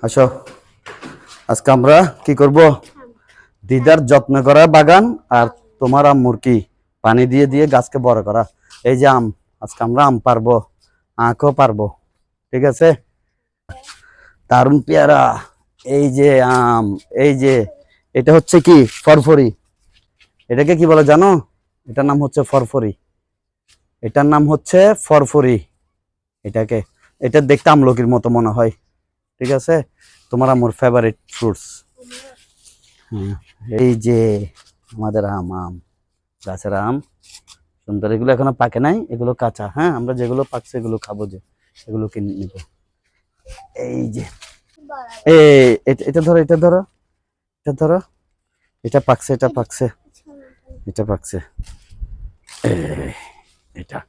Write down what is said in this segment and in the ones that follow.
আসো, আজকে আমরা কি করব? দিদার যত্ন করা বাগান আর তোমার আম্মুর কি পানি দিয়ে দিয়ে গাছকে বড় করা। এই যে আম, আজকে আমরা আম পারবো, আখও পারবো। ঠিক আছে, দারুন পেয়ারা। এই যে আম, এই যে এটা হচ্ছে কি ফরফরি। এটাকে কি বলে জানো? এটার নাম হচ্ছে ফরফরি। এটার নাম হচ্ছে ফরফরি। এটাকে, এটা দেখতে আমলকির মতো মনে হয়। ঠিক আছে, তোমার আম্মুর ফেভারিট ফ্রুটস। এই যে আমাদের আম, আম গাছের আম সুন্দর। এগুলো এখনো পাকে নাই, এগুলো কাঁচা। হ্যাঁ, আমরা যেগুলো পাকছে এগুলো খাবো, যে এগুলো কিনে নিব। এই যে এটা ধরো, এটা ধরো, এটা ধরো। এটা পাকছে, এটা পাকছে, এটা পাকছে। এটা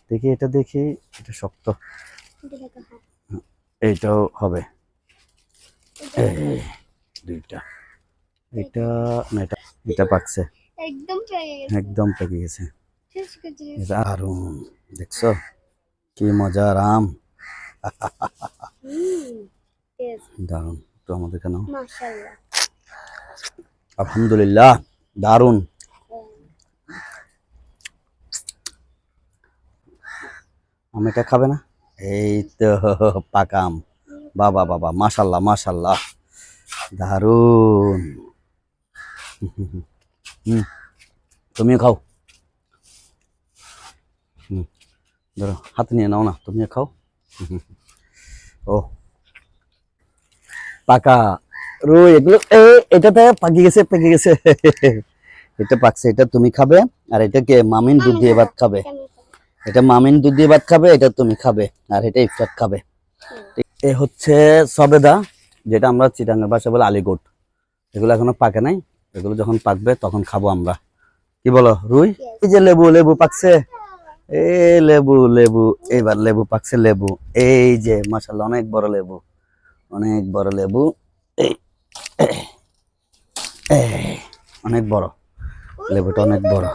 দেখি, এটা দেখি, এটা শক্ত, এইটাও হবে। দুইটা, এটা না, এটা এটা পাকছে, একদম পেকে গেছে। দারুন, দেখছো কি মজার আম। দারুন, তো আমাদের কেন, আলহামদুলিল্লাহ, দারুন। আম এটা খাবে না? এই তো পাকা আম। বাবা বাবা, মাশাল্লাহ মাশাল্লাহ, দারুন। হুম, তুমিও খাও। হুম, ধরো, হাতে নিয়ে নাও না, তুমিও খাও। ও পাকা রুই, এগুলো এটাতে পাকি গেছে, পেকে গেছে। এটা পাকছে, এটা তুমি খাবে। আর এটাকে মামিন দুধ দিয়ে ভাত খাবে। এটা মামিন দুধ দিয়ে ভাত খাবে, এটা তুমি খাবে, আর এটা ইফতার খাবে। এ হচ্ছে সবেদা, যেটা আমরা চিটাঙ্গের ভাষায় বলে আলিগোট। এগুলো এখনো পাকে নাই, এগুলো যখন পাকবে তখন খাবো আমরা। কি বলো রুই? এই যে লেবু, লেবু পাকছে। এ লেবু, লেবু, এবার লেবু পাকছে, লেবু। এই যে মাশাআল্লাহ, অনেক বড় লেবু, অনেক বড় লেবু। এই এই, অনেক বড় লেবুটা, অনেক বড়।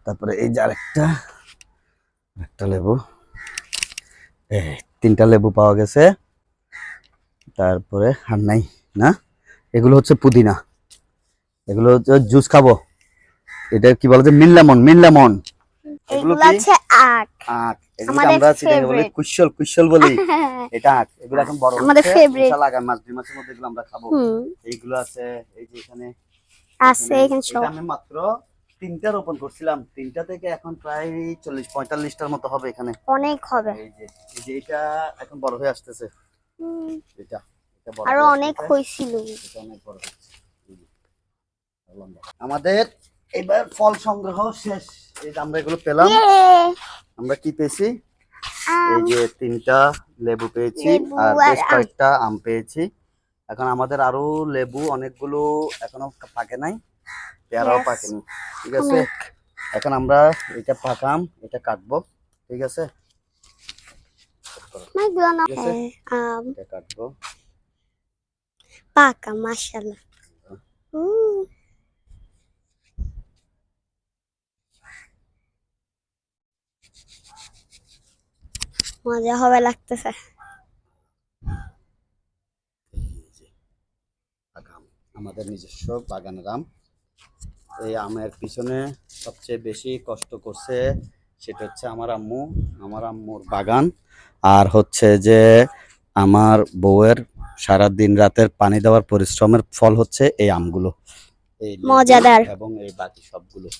তারপরে এই যে আরেকটা, একটা লেবু। এই তিনটা লেবু পাওয়া গেছে। তারপরে আর নাই না। এগুলো হচ্ছে পুদিনা, এগুলো হচ্ছে জুস খাবো। এটা কি বলে যে মিল্লামন, মিল্লামন। এগুলো আছে আখ, আখ। এগুলো আমরা চিটাঙ্গে বলি কুশল, কুশল বলি। এটা আখ। এগুলো এখন বড় হচ্ছে, ইনশাআল্লাহ আগামী মাস 2 মাসের মধ্যে এগুলো আমরা খাবো। এইগুলো আছে, এই যে এখানে আছে। এটা আমি মাত্র 3টা রোপণ করছিলাম, 3টা থেকে এখন প্রায় 40-45টার মতো হবে এখানে, অনেক হবে। এই যে, এই যে এটা এখন বড় হয়ে আসতেছে। এটা এটা বড় আরো অনেক হইছিল, এটা অনেক বড় হচ্ছে। আমাদের এবার ফল সংগ্রহ শেষ। এই যে আমরা এগুলো পেলাম। আমরা কি পেয়েছি? এই যে 3টা লেবু পেয়েছি, আর বেশ কয়েকটা আম পেয়েছি। এখন আমাদের আরো লেবু অনেকগুলো এখনো পাকে নাই, পেয়ারাও পাকেনি। ঠিক আছে, এখন আমরা এটা পাকাম, এটা কাটবো। ঠিক আছে, এটা কাটবো। পাকা মাশাআল্লাহ। মজা হবে লাগতেছে। আমাদের নিজস্ব বাগানের আম। এই আমের পিছনে সবচেয়ে বেশি কষ্ট করছে সেটা হচ্ছে আমার আম্মু, আমার আম্মুর বাগান। আর হচ্ছে যে আমার বউয়ের সারা দিন রাতের পানি দেওয়ার পরিশ্রমের ফল হচ্ছে এই আমগুলো, এই মজাদার এবং এই বাকি সবগুলো।